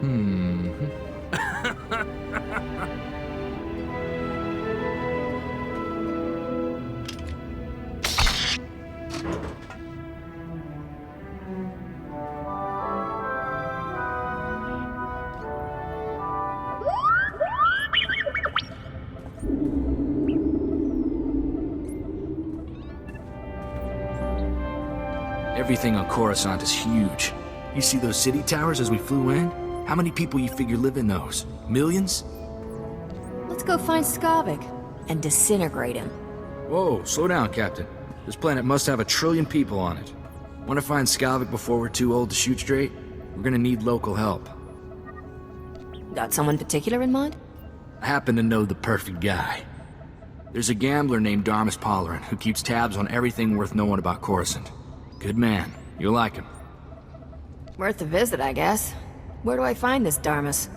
Hmm. Everything on Coruscant is huge. You see those city towers as we flew in? How many people you figure live in those? Millions? Let's go find Skavik and disintegrate him. Whoa, slow down, Captain. This planet must have 1 trillion people on it. Want to find Skavik before we're too old to shoot straight? We're gonna need local help. Got someone particular in mind? I happen to know the perfect guy. There's a gambler named Darmus Pollerin who keeps tabs on everything worth knowing about Coruscant. Good man. You'll like him. Worth a visit, I guess. Where do I find this Darmus?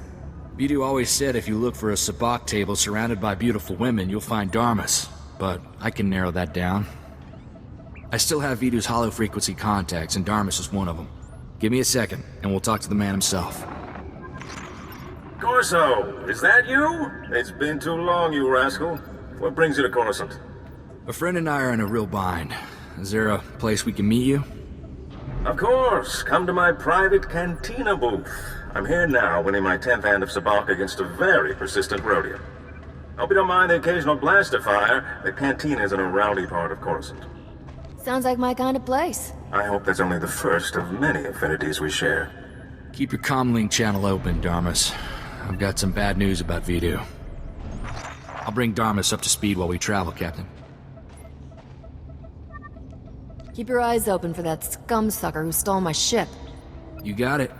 Vidu always said if you look for a sabacc table surrounded by beautiful women, you'll find Darmus. But I can narrow that down. I still have Vidu's hollow frequency contacts, and Darmus is one of them. Give me a second, and we'll talk to the man himself. Corso, is that you? It's been too long, you rascal. What brings you to Coruscant? A friend and I are in a real bind. Is there a place we can meet you? Of course. Come to my private cantina booth. I'm here now, winning my 10th hand of sabacc against a very persistent Rhodian. Hope you don't mind the occasional blaster fire. The cantina is in a rowdy part of Coruscant. Sounds like my kind of place. I hope that's only the first of many affinities we share. Keep your comlink channel open, Darmus. I've got some bad news about Vidu. I'll bring Darmus up to speed while we travel, Captain. Keep your eyes open for that scumsucker who stole my ship. You got it.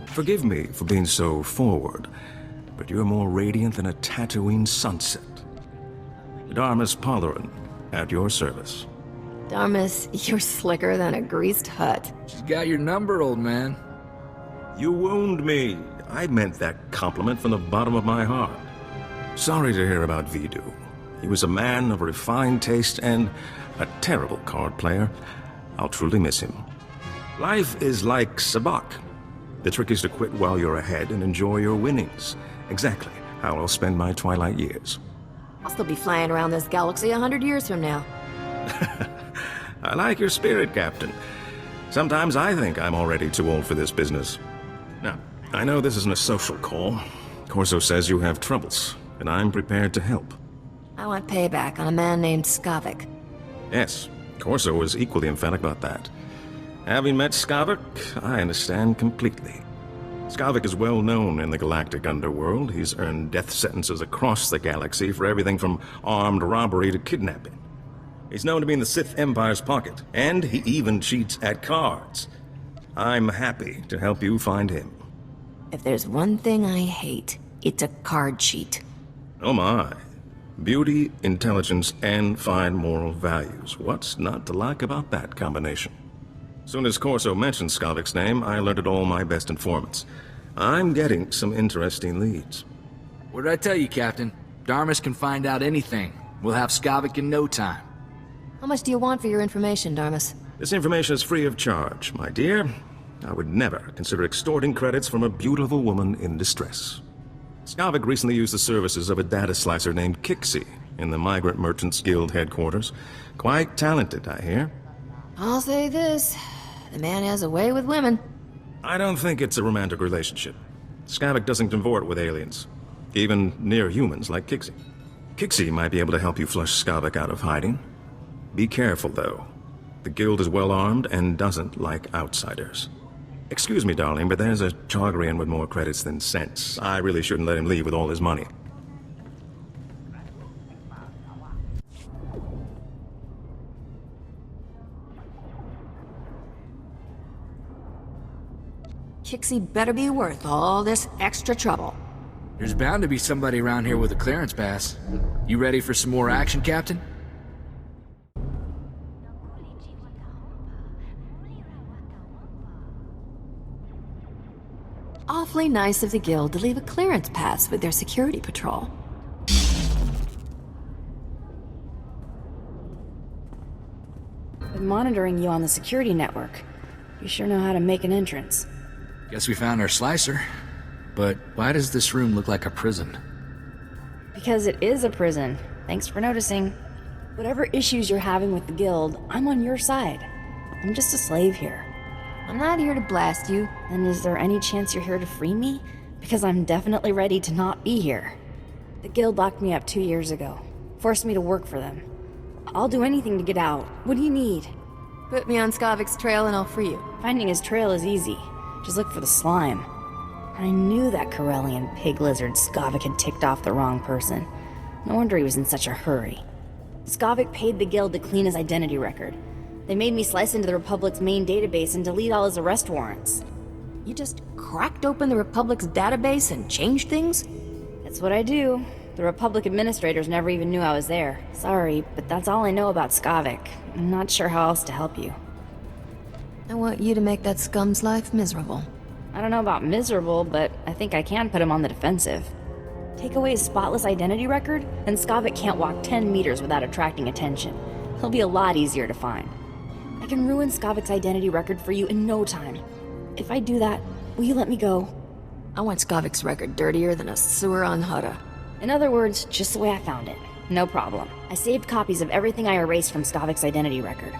Forgive me for being so forward, but you're more radiant than a Tatooine sunset. Darmus Pollerin, at your service. Darmus, you're slicker than a greased hut. She's got your number, old man. You wound me. I meant that compliment from the bottom of my heart. Sorry to hear about Vidu. He was a man of refined taste and a terrible card player. I'll truly miss him. Life is like sabacc. The trick is to quit while you're ahead and enjoy your winnings. Exactly how I'll spend my twilight years. I'll still be flying around this galaxy 100 years from now. I like your spirit, Captain. Sometimes I think I'm already too old for this business. Now, I know this isn't a social call. Corso says you have troubles, and I'm prepared to help. I want payback on a man named Skavik. Yes, Corso was equally emphatic about that. Having met Skavik, I understand completely. Skavik is well known in the galactic underworld. He's earned death sentences across the galaxy for everything from armed robbery to kidnapping. He's known to be in the Sith Empire's pocket, and he even cheats at cards. I'm happy to help you find him. If there's one thing I hate, it's a card cheat. Oh my. Beauty, intelligence, and fine moral values. What's not to like about that combination? Soon as Corso mentioned Skavik's name, I alerted all my best informants. I'm getting some interesting leads. What did I tell you, Captain? Darmus can find out anything. We'll have Skavik in no time. How much do you want for your information, Darmus? This information is free of charge, my dear. I would never consider extorting credits from a beautiful woman in distress. Skavik recently used the services of a data slicer named Kixie in the Migrant Merchants Guild headquarters. Quite talented, I hear. I'll say this. The man has a way with women. I don't think it's a romantic relationship. Skavik doesn't convert with aliens. Even near humans like Kixie. Kixie might be able to help you flush Skavik out of hiding. Be careful, though. The guild is well armed and doesn't like outsiders. Excuse me, darling, but there's a Targaryen with more credits than sense. I really shouldn't let him leave with all his money. Kixie better be worth all this extra trouble. There's bound to be somebody around here with a clearance pass. You ready for some more action, Captain? Awfully nice of the Guild to leave a clearance pass with their security patrol. Been monitoring you on the security network. You sure know how to make an entrance. Guess we found our slicer. But why does this room look like a prison? Because it is a prison. Thanks for noticing. Whatever issues you're having with the Guild, I'm on your side. I'm just a slave here. I'm not here to blast you. And is there any chance you're here to free me? Because I'm definitely ready to not be here. The Guild locked me up 2 years ago. Forced me to work for them. I'll do anything to get out. What do you need? Put me on Skavik's trail and I'll free you. Finding his trail is easy. Just look for the slime. I knew that Corellian pig lizard Skavik had ticked off the wrong person. No wonder he was in such a hurry. Skavik paid the Guild to clean his identity record. They made me slice into the Republic's main database and delete all his arrest warrants. You just cracked open the Republic's database and changed things? That's what I do. The Republic administrators never even knew I was there. Sorry, but that's all I know about Skavik. I'm not sure how else to help you. I want you to make that scum's life miserable. I don't know about miserable, but I think I can put him on the defensive. Take away his spotless identity record, and Skavik can't walk 10 meters without attracting attention. He'll be a lot easier to find. I can ruin Skavik's identity record for you in no time. If I do that, will you let me go? I want Skavik's record dirtier than a sewer on Hutta. In other words, just the way I found it. No problem. I saved copies of everything I erased from Skavik's identity record.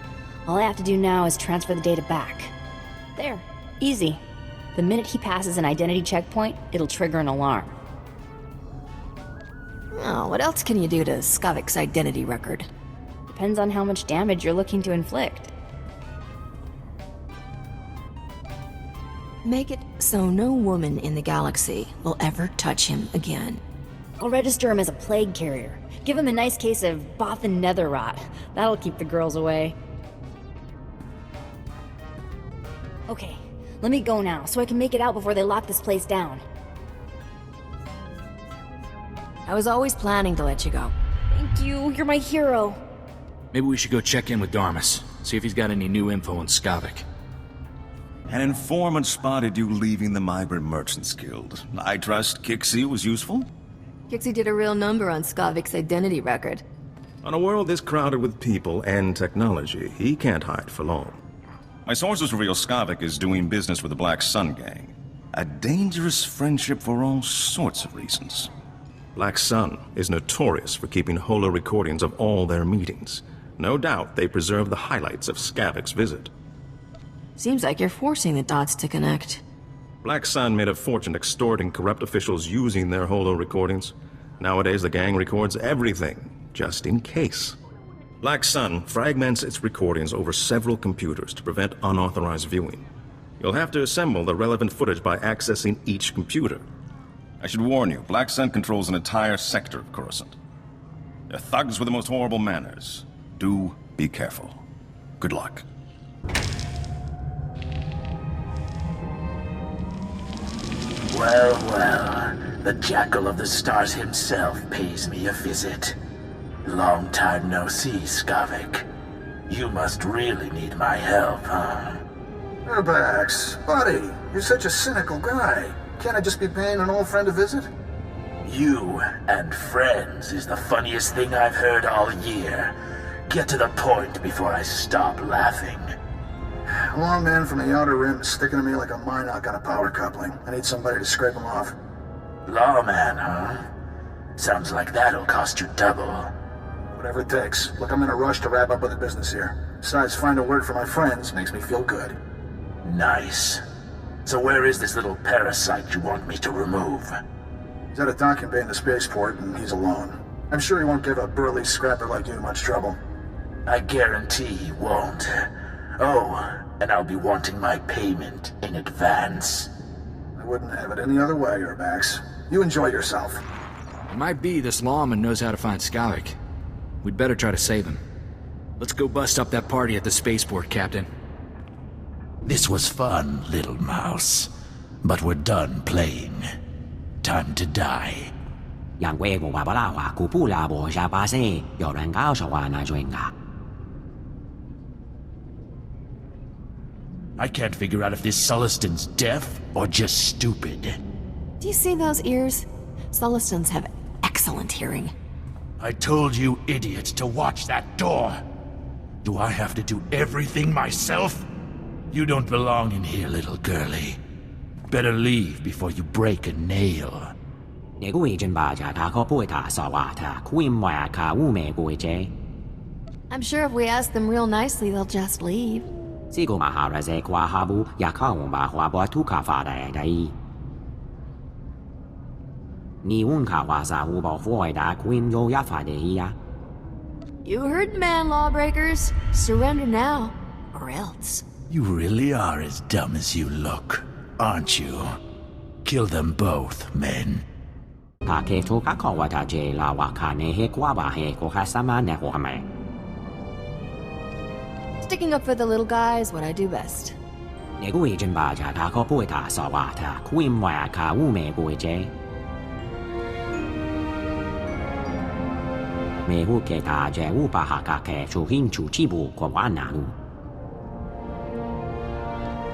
All I have to do now is transfer the data back. There. Easy. The minute he passes an identity checkpoint, it'll trigger an alarm. Oh, what else can you do to Skavik's identity record? Depends on how much damage you're looking to inflict. Make it so no woman in the galaxy will ever touch him again. I'll register him as a plague carrier. Give him a nice case of Bothan nether rot. That'll keep the girls away. Okay, let me go now, so I can make it out before they lock this place down. I was always planning to let you go. Thank you, you're my hero. Maybe we should go check in with Darmus, see if he's got any new info on Skavik. An informant spotted you leaving the Migrant Merchants Guild. I trust Kixie was useful? Kixie did a real number on Skavik's identity record. On a world this crowded with people and technology, he can't hide for long. My sources reveal Skavik is doing business with the Black Sun Gang. A dangerous friendship for all sorts of reasons. Black Sun is notorious for keeping holo recordings of all their meetings. No doubt they preserve the highlights of Skavik's visit. Seems like you're forcing the dots to connect. Black Sun made a fortune extorting corrupt officials using their holo recordings. Nowadays the gang records everything, just in case. Black Sun fragments its recordings over several computers to prevent unauthorized viewing. You'll have to assemble the relevant footage by accessing each computer. I should warn you, Black Sun controls an entire sector of Coruscant. They're thugs with the most horrible manners. Do be careful. Good luck. Well, well, the Jackal of the Stars himself pays me a visit. Long time no see, Skavik. You must really need my help, huh? Urbax, buddy, you're such a cynical guy. Can't I just be paying an old friend a visit? You and friends is the funniest thing I've heard all year. Get to the point before I stop laughing. A long man from the Outer Rim is sticking to me like a Minoc on a power coupling. I need somebody to scrape him off. Lawman, huh? Sounds like that'll cost you double. Whatever it takes. Look, I'm in a rush to wrap up with the business here. Besides, find a word for my friends makes me feel good. Nice. So where is this little parasite you want me to remove? He's at a docking bay in the spaceport, and he's alone. I'm sure he won't give a burly scrapper like you much trouble. I guarantee he won't. Oh, and I'll be wanting my payment in advance. I wouldn't have it any other way, Urbax. You enjoy yourself. It might be this lawman knows how to find Skavik. We'd better try to save him. Let's go bust up that party at the spaceport, Captain. This was fun, little mouse. But we're done playing. Time to die. I can't figure out if this Sullistan's deaf or just stupid. Do you see those ears? Sullistans have excellent hearing. I told you idiots to watch that door. Do I have to do everything myself? You don't belong in here, little girlie. Better leave before you break a nail. I'm sure if we ask them real nicely, they'll just leave. You heard the man, lawbreakers. Surrender now, or else. You really are as dumb as you look, aren't you? Kill them both, men. Sticking up for the little guy is what I do best.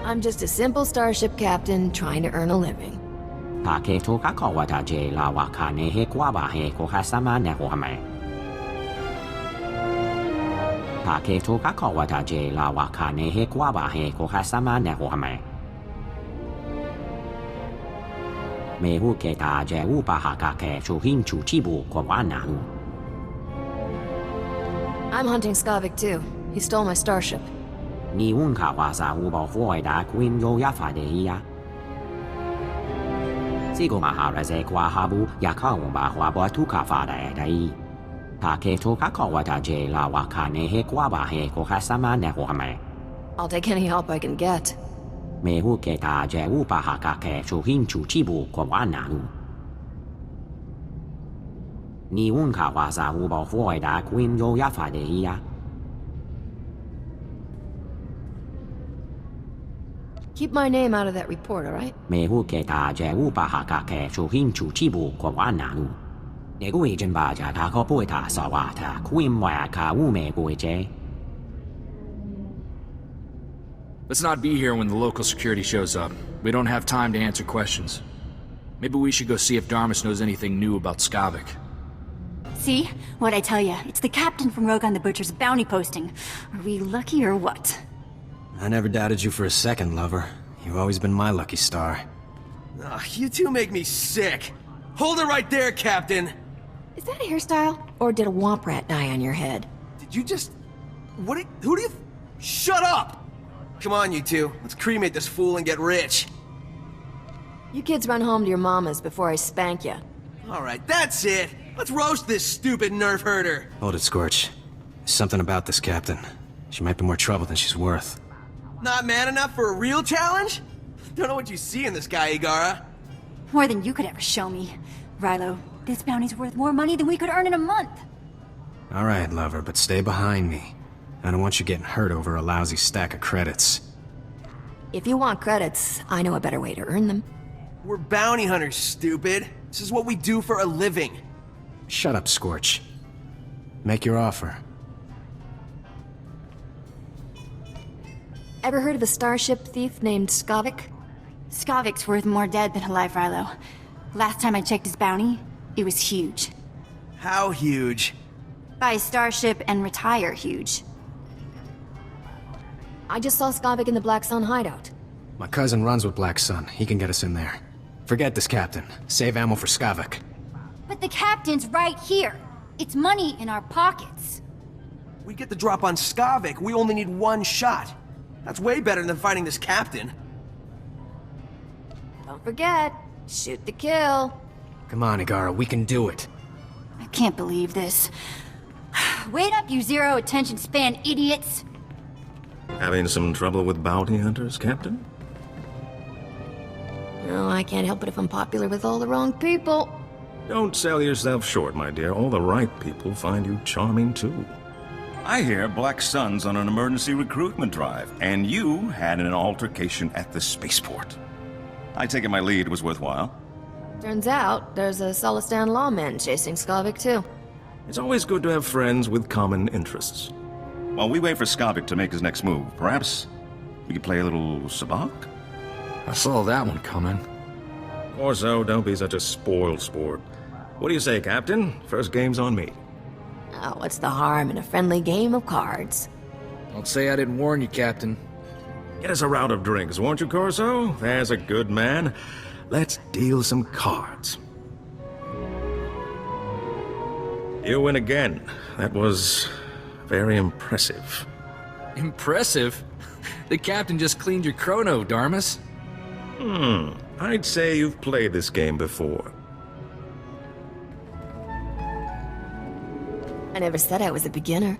I'm just a simple starship captain trying to earn a living. I'm hunting Skavik too. He stole my starship. I'll take any help I can get. Keep my name out of that report, all right? Let's not be here when the local security shows up. We don't have time to answer questions. Maybe we should go see if Darmus knows anything new about Skavik. See? What'd I tell you? It's the captain from Rogan the Butcher's bounty posting. Are we lucky or what? I never doubted you for a second, lover. You've always been my lucky star. Ugh, you two make me sick. Hold it right there, Captain! Is that a hairstyle? Or did a womp rat die on your head? Did you just... who do you... Shut up! Come on, you two. Let's cremate this fool and get rich. You kids run home to your mamas before I spank you. Alright, that's it! Let's roast this stupid nerf herder! Hold it, Scorch. There's something about this captain. She might be more trouble than she's worth. Not man enough for a real challenge? Don't know what you see in this guy, Igara. More than you could ever show me. Rilo, this bounty's worth more money than we could earn in a month. All right, lover, but stay behind me. I don't want you getting hurt over a lousy stack of credits. If you want credits, I know a better way to earn them. We're bounty hunters, stupid. This is what we do for a living. Shut up, Scorch. Make your offer. Ever heard of a starship thief named Skavik? Skavik's worth more dead than alive, Rilo. Last time I checked his bounty, it was huge. How huge? Buy a starship and retire huge. I just saw Skavik in the Black Sun hideout. My cousin runs with Black Sun. He can get us in there. Forget this captain. Save ammo for Skavik. But the captain's right here. It's money in our pockets. We get the drop on Skavik. We only need one shot. That's way better than fighting this captain. Don't forget, shoot to kill. Come on, Igara, we can do it. I can't believe this. Wait up, you zero attention span idiots. Having some trouble with bounty hunters, Captain? No, I can't help it if I'm popular with all the wrong people. Don't sell yourself short, my dear. All the right people find you charming, too. I hear Black Sun's on an emergency recruitment drive, and you had an altercation at the spaceport. I take it my lead was worthwhile. Turns out, there's a Solistan lawman chasing Skavik, too. It's always good to have friends with common interests. While we wait for Skavik to make his next move, perhaps we could play a little sabacc? I saw that one coming. Corso, don't be such a spoiled sport. What do you say, Captain? First game's on me. Oh, what's the harm in a friendly game of cards? Don't say I didn't warn you, Captain. Get us a round of drinks, won't you, Corso? There's a good man. Let's deal some cards. You win again. That was very impressive. Impressive? The Captain just cleaned your chrono, Darmus. I'd say you've played this game before. I never said I was a beginner.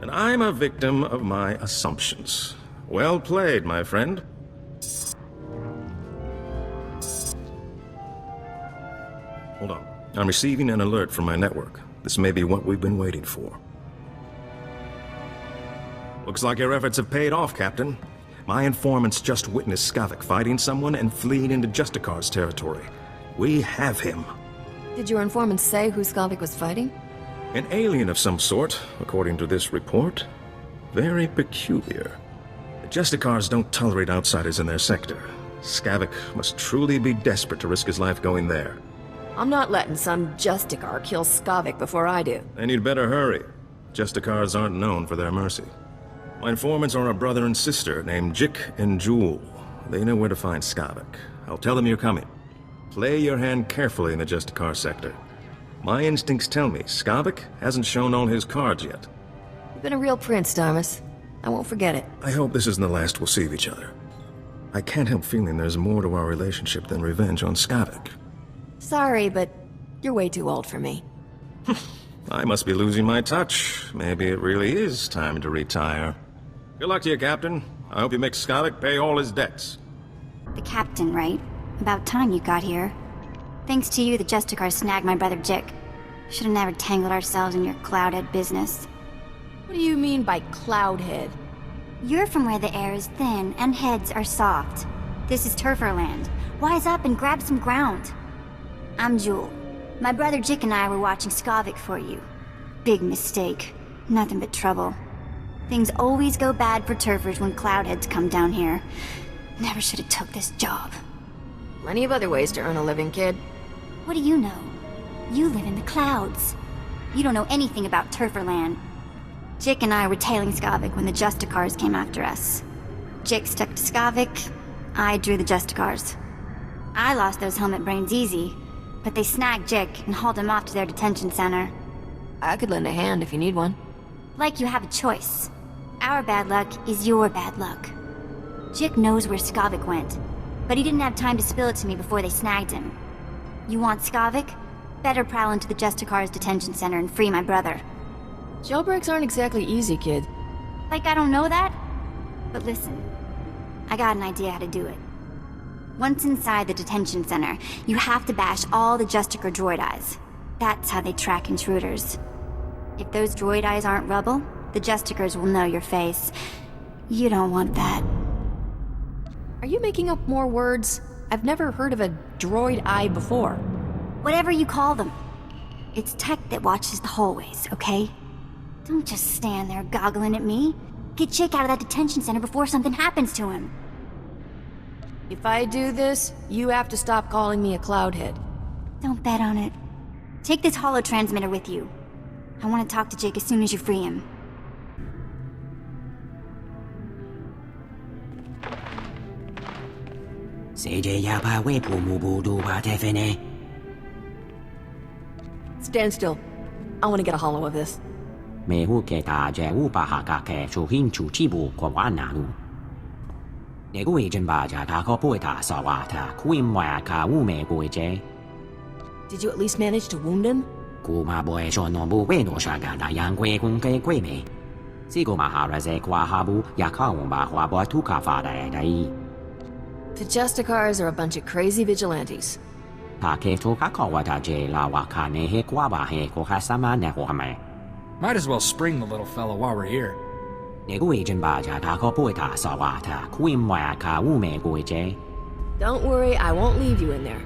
And I'm a victim of my assumptions. Well played, my friend. Hold on. I'm receiving an alert from my network. This may be what we've been waiting for. Looks like your efforts have paid off, Captain. My informants just witnessed Skavik fighting someone and fleeing into Justicar's territory. We have him. Did your informants say who Skavik was fighting? An alien of some sort, according to this report. Very peculiar. The Justicars don't tolerate outsiders in their sector. Skavik must truly be desperate to risk his life going there. I'm not letting some Justicar kill Skavik before I do. Then you'd better hurry. Justicars aren't known for their mercy. My informants are a brother and sister named Jik and Jewel. They know where to find Skavik. I'll tell them you're coming. Play your hand carefully in the Justicar sector. My instincts tell me Skavik hasn't shown all his cards yet. You've been a real prince, Darmus. I won't forget it. I hope this isn't the last we'll see of each other. I can't help feeling there's more to our relationship than revenge on Skavik. Sorry, but you're way too old for me. I must be losing my touch. Maybe it really is time to retire. Good luck to you, Captain. I hope you make Skavik pay all his debts. The captain, right? About time you got here. Thanks to you, the Justicar snagged my brother Jik. Should have never tangled ourselves in your cloudhead business. What do you mean by cloudhead? You're from where the air is thin and heads are soft. This is Turferland. Wise up and grab some ground. I'm Jewel. My brother Jik and I were watching Skavik for you. Big mistake. Nothing but trouble. Things always go bad for turfers when cloudheads come down here. Never should have took this job. Plenty of other ways to earn a living, kid. What do you know? You live in the clouds. You don't know anything about Turferland. Jik and I were tailing Skavik when the Justicars came after us. Jik stuck to Skavik, I drew the Justicars. I lost those helmet brains easy, but they snagged Jik and hauled him off to their detention center. I could lend a hand if you need one. Like you have a choice. Our bad luck is your bad luck. Jik knows where Skavik went, but he didn't have time to spill it to me before they snagged him. You want Skavik? Better prowl into the Justicar's detention center and free my brother. Jailbreaks aren't exactly easy, kid. Like I don't know that? But listen, I got an idea how to do it. Once inside the detention center, you have to bash all the Justicar droid eyes. That's how they track intruders. If those droid eyes aren't rubble, the Justicars will know your face. You don't want that. Are you making up more words? I've never heard of a droid eye before. Whatever you call them. It's tech that watches the hallways, okay? Don't just stand there goggling at me. Get Jik out of that detention center before something happens to him. If I do this, you have to stop calling me a cloudhead. Don't bet on it. Take this holo-transmitter with you. I want to talk to Jik as soon as you free him. Stand still. I want to get a holo of this. Did you at least manage to wound him? The Justicars are a bunch of crazy vigilantes. Might as well spring the little fellow while we're here. Don't worry, I won't leave you in there.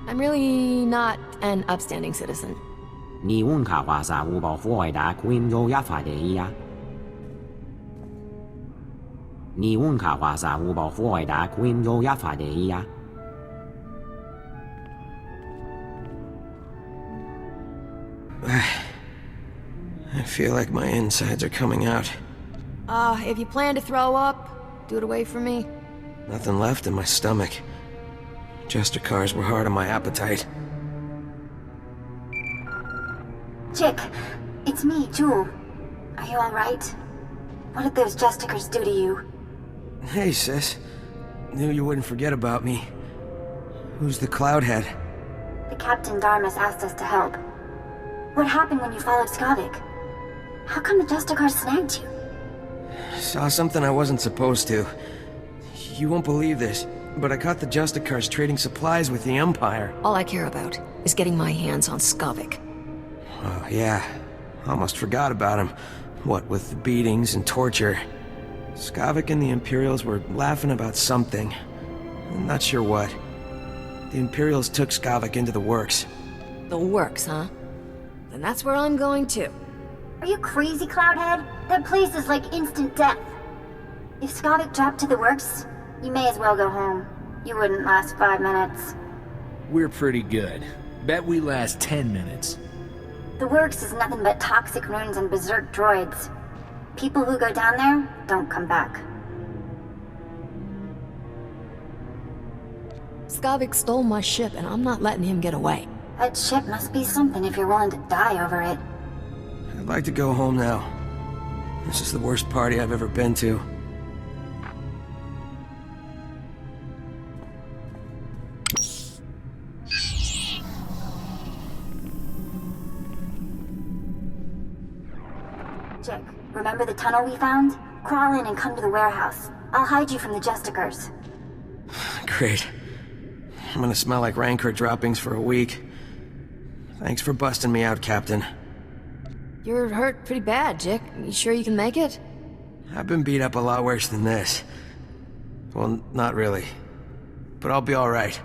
I'm really not an upstanding citizen. I feel like my insides are coming out. If you plan to throw up, do it away from me. Nothing left in my stomach. Justicars were hard on my appetite. Chick, it's me, Jewel. Are you alright? What did those Justicars do to you? Hey, sis. Knew you wouldn't forget about me. Who's the Cloudhead? The Captain Darmus asked us to help. What happened when you followed Skavik? How come the Justicars snagged you? Saw something I wasn't supposed to. You won't believe this, but I caught the Justicars trading supplies with the Empire. All I care about is getting my hands on Skavik. Oh, yeah. Almost forgot about him. What with the beatings and torture. Skavik and the Imperials were laughing about something. I'm not sure what. The Imperials took Skavik into the works. The works, huh? Then that's where I'm going too. Are you crazy, Cloudhead? That place is like instant death. If Skavik dropped to the works, you may as well go home. You wouldn't last 5 minutes. We're pretty good. Bet we last 10 minutes. The works is nothing but toxic ruins and berserk droids. People who go down there don't come back. Skavik stole my ship and I'm not letting him get away. That ship must be something if you're willing to die over it. I'd like to go home now. This is the worst party I've ever been to. Chick, remember the tunnel we found? Crawl in and come to the warehouse. I'll hide you from the Justicars. Great. I'm gonna smell like Rancor droppings for a week. Thanks for busting me out, Captain. You're hurt pretty bad, Jick. You sure you can make it? I've been beat up a lot worse than this. Well, not really. But I'll be alright.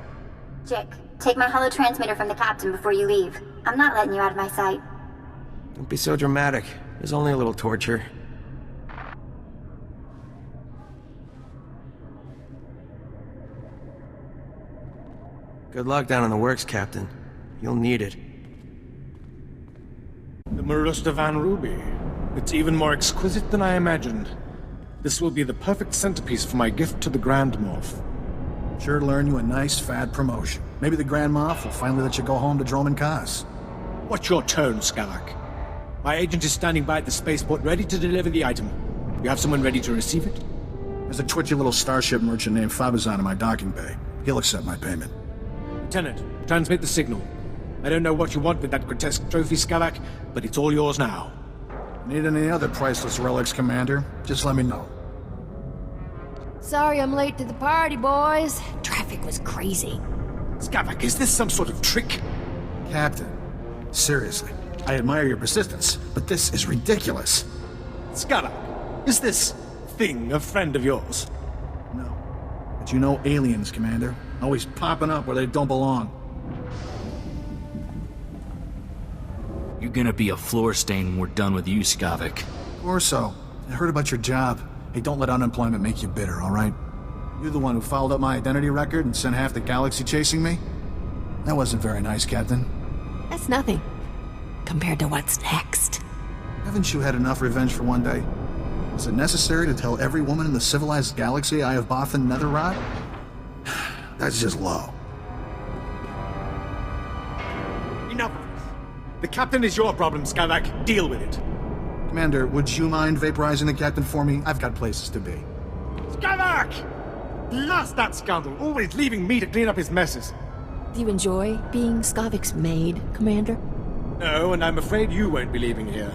Jick, take my holo-transmitter from the captain before you leave. I'm not letting you out of my sight. Don't be so dramatic. There's only a little torture. Good luck down in the works, Captain. You'll need it. The Marustavan Ruby. It's even more exquisite than I imagined. This will be the perfect centerpiece for my gift to the Grand Moff. Sure to learn you a nice, fat promotion. Maybe the Grand Moff will finally let you go home to Droman Kaz. Watch your tone, Skavak. My agent is standing by at the spaceport ready to deliver the item. You have someone ready to receive it? There's a twitchy little starship merchant named Fabizon in my docking bay. He'll accept my payment. Lieutenant, transmit the signal. I don't know what you want with that grotesque trophy, Skavak, but it's all yours now. Need any other priceless relics, Commander? Just let me know. Sorry I'm late to the party, boys. Traffic was crazy. Skavak, is this some sort of trick? Captain, seriously, I admire your persistence, but this is ridiculous. Skavak, is this thing a friend of yours? No. But you know aliens, Commander. Always popping up where they don't belong. You're gonna be a floor stain when we're done with you, Skavik. Or so. I heard about your job. Hey, don't let unemployment make you bitter, all right? You're the one who fouled up my identity record and sent half the galaxy chasing me? That wasn't very nice, Captain. That's nothing compared to what's next. Haven't you had enough revenge for one day? Is it necessary to tell every woman in the civilized galaxy I have Bothan Netherrot? That's just low. Enough The captain is your problem, Skavak. Deal with it. Commander, would you mind vaporizing the captain for me? I've got places to be. Skavak! Blast that scoundrel, always leaving me to clean up his messes. Do you enjoy being Skavik's maid, Commander? No, and I'm afraid you won't be leaving here.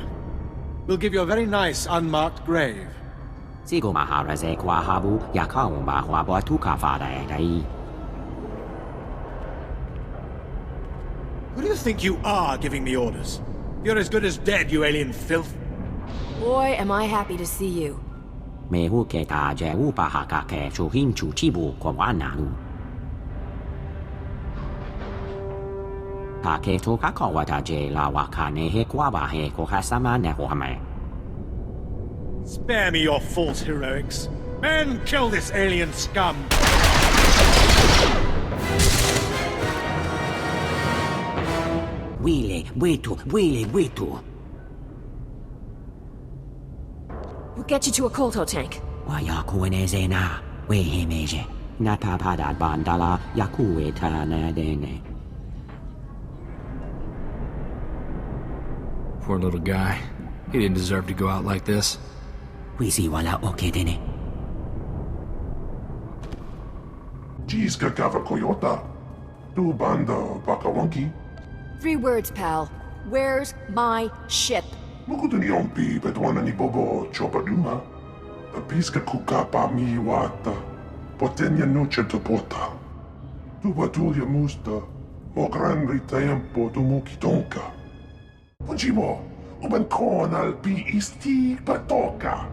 We'll give you a very nice, unmarked grave. What do you think you are giving me orders? You're as good as dead, you alien filth. Boy, am I happy to see you. Spare me your false heroics. Men, kill this alien scum! We'll get you to a Kolto tank. Poor little guy. He didn't deserve to go out like this. Jiska Gava Koyota. Tu banda Bakawanki. 3 words, pal. Where's my ship? Mukutanyompi Betwana ni Bobo Chopaduma. The Piska Kukapa mi wata. Potenya noche te porta. Tu batulia musta. Mo gran ritempo tu mukitonka. Pujimo. Uban kon al pi isti patoka.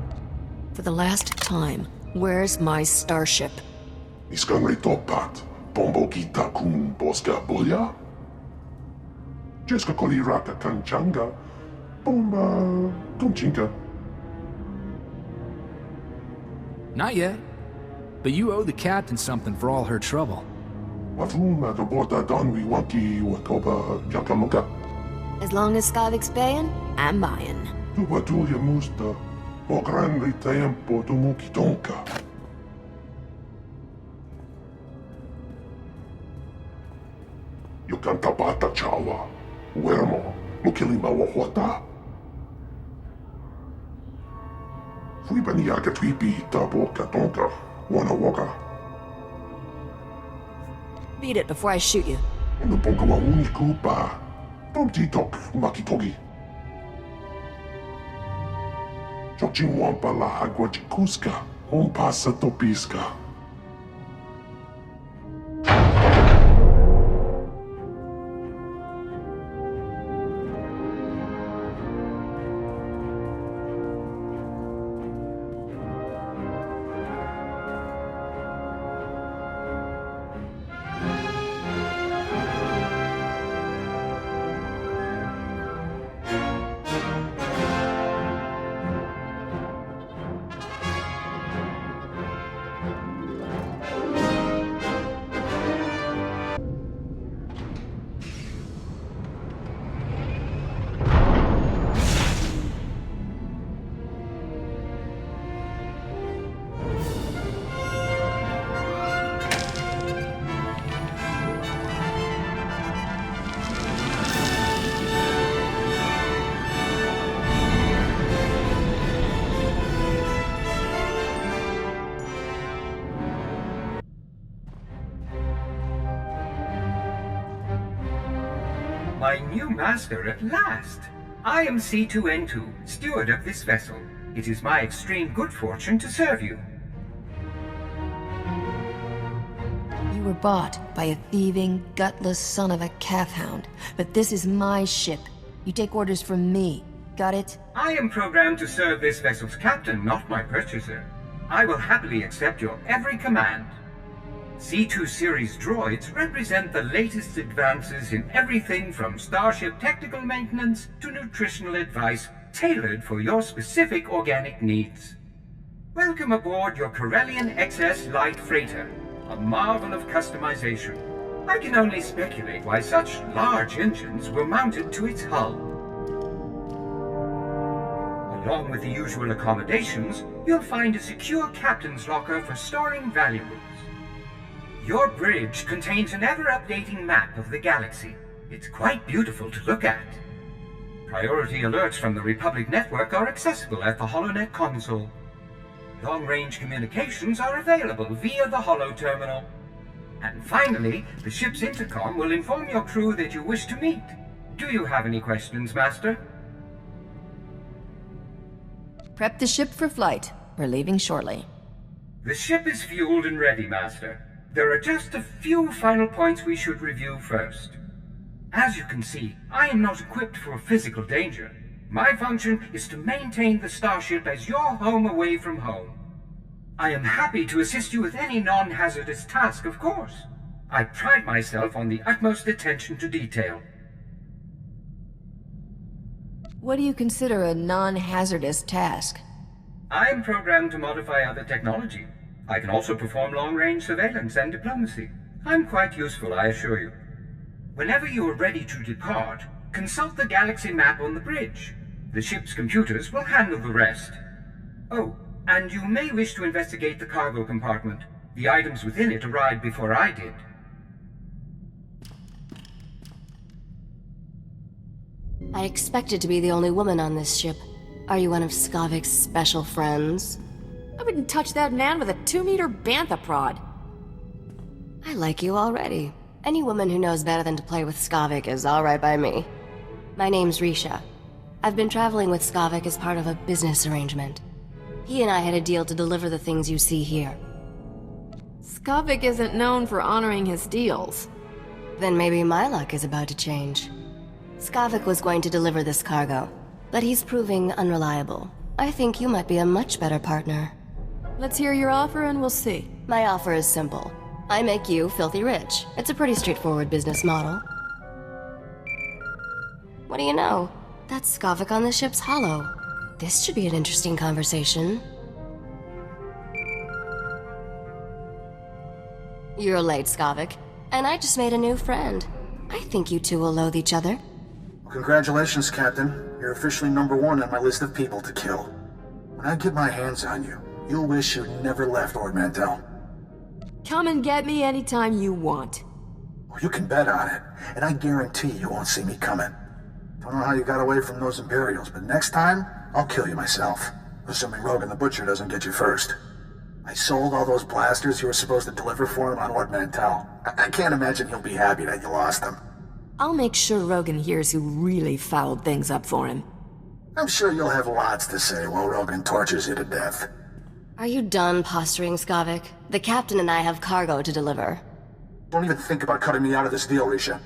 For the last time, where's my starship? Iskan ritopat. Bombo kita kun boska boya. Jeska koliraka kanchanga. Bomba kumchinka. Not yet. But you owe the captain something for all her trouble. Wafuma the bota donwi wanki wakoba jakamuka. As long as Skavik's paying, I'm buying. Tu batulia musta. Mo grande tempo tu mukitonka. You canta bata chawa. Wermo. Mukilima wahota. Fui baniaka twipi tabo katonka. Wana waka. Beat it before I shoot you. Nuponka wa unikupa. Tomti tok makitogi. Chochinwampa la agua chikuska. Pasa topiska. My new master at last! I am C2N2, steward of this vessel. It is my extreme good fortune to serve you. You were bought by a thieving, gutless son of a calf hound. But this is my ship. You take orders from me. Got it? I am programmed to serve this vessel's captain, not my purchaser. I will happily accept your every command. C2 series droids represent the latest advances in everything from starship technical maintenance to nutritional advice tailored for your specific organic needs. Welcome aboard your Corellian XS light freighter, a marvel of customization. I can only speculate why such large engines were mounted to its hull. Along with the usual accommodations, you'll find a secure captain's locker for storing valuables. Your bridge contains an ever-updating map of the galaxy. It's quite beautiful to look at. Priority alerts from the Republic network are accessible at the HoloNet console. Long-range communications are available via the Holo terminal. And finally, the ship's intercom will inform your crew that you wish to meet. Do you have any questions, Master? Prep the ship for flight. We're leaving shortly. The ship is fueled and ready, Master. There are just a few final points we should review first. As you can see, I am not equipped for physical danger. My function is to maintain the starship as your home away from home. I am happy to assist you with any non-hazardous task, of course. I pride myself on the utmost attention to detail. What do you consider a non-hazardous task? I am programmed to modify other technology. I can also perform long-range surveillance and diplomacy. I'm quite useful, I assure you. Whenever you are ready to depart, consult the galaxy map on the bridge. The ship's computers will handle the rest. Oh, and you may wish to investigate the cargo compartment. The items within it arrived before I did. I expected to be the only woman on this ship. Are you one of Skavik's special friends? I wouldn't touch that man with a 2-meter bantha prod. I like you already. Any woman who knows better than to play with Skavik is alright by me. My name's Risha. I've been traveling with Skavik as part of a business arrangement. He and I had a deal to deliver the things you see here. Skavik isn't known for honoring his deals. Then maybe my luck is about to change. Skavik was going to deliver this cargo, but he's proving unreliable. I think you might be a much better partner. Let's hear your offer and we'll see. My offer is simple. I make you filthy rich. It's a pretty straightforward business model. What do you know? That's Skavik on the ship's holo. This should be an interesting conversation. You're late, Skavik. And I just made a new friend. I think you two will loathe each other. Congratulations, Captain. You're officially #1 on my list of people to kill. When I get my hands on you, you'll wish you'd never left Ord Mantell. Come and get me anytime you want. Well, you can bet on it, and I guarantee you won't see me coming. Don't know how you got away from those Imperials, but next time, I'll kill you myself. Assuming Rogan the Butcher doesn't get you first. I sold all those blasters you were supposed to deliver for him on Ord Mantell. I can't imagine he'll be happy that you lost them. I'll make sure Rogan hears who really fouled things up for him. I'm sure you'll have lots to say while Rogan tortures you to death. Are you done posturing, Skavik? The captain and I have cargo to deliver. Don't even think about cutting me out of this deal, Risha.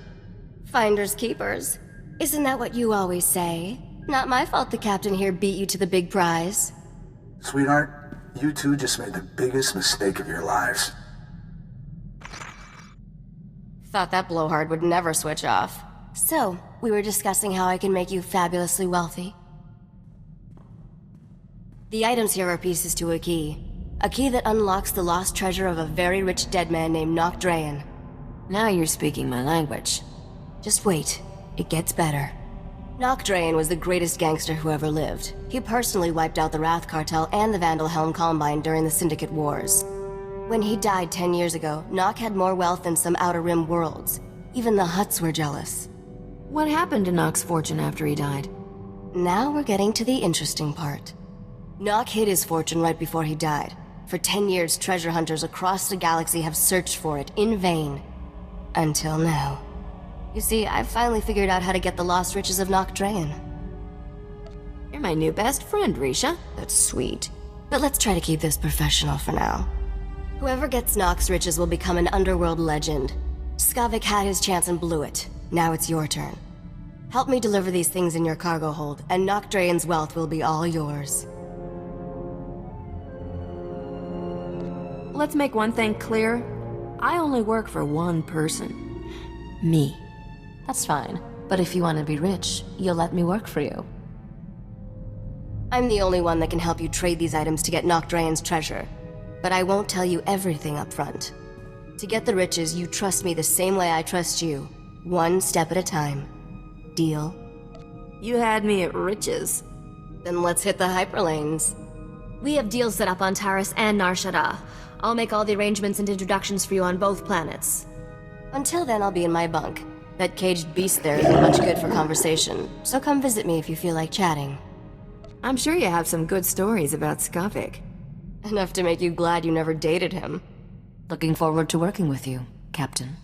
Finders keepers. Isn't that what you always say? Not my fault the captain here beat you to the big prize. Sweetheart, you two just made the biggest mistake of your lives. Thought that blowhard would never switch off. So, we were discussing how I can make you fabulously wealthy. The items here are pieces to a key. A key that unlocks the lost treasure of a very rich dead man named Nok Drayan. Now you're speaking my language. Just wait. It gets better. Nok Drayan was the greatest gangster who ever lived. He personally wiped out the Wrath Cartel and the Vandal Helm Combine during the Syndicate Wars. When he died 10 years ago, Nok had more wealth than some Outer Rim worlds. Even the Hutts were jealous. What happened to Nok's fortune after he died? Now we're getting to the interesting part. Nok hid his fortune right before he died. For 10 years, treasure hunters across the galaxy have searched for it in vain. Until now. You see, I've finally figured out how to get the lost riches of Nok Drayan. You're my new best friend, Risha. That's sweet. But let's try to keep this professional for now. Whoever gets Nok's riches will become an underworld legend. Skavik had his chance and blew it. Now it's your turn. Help me deliver these things in your cargo hold, and Nok Drayan's wealth will be all yours. Let's make one thing clear. I only work for one person. Me. That's fine. But if you want to be rich, you'll let me work for you. I'm the only one that can help you trade these items to get Nok Drayan's treasure. But I won't tell you everything up front. To get the riches, you trust me the same way I trust you. One step at a time. Deal? You had me at riches. Then let's hit the hyperlanes. We have deals set up on Taris and Nar Shaddaa. I'll make all the arrangements and introductions for you on both planets. Until then, I'll be in my bunk. That caged beast there isn't much good for conversation, so come visit me if you feel like chatting. I'm sure you have some good stories about Skavik. Enough to make you glad you never dated him. Looking forward to working with you, Captain.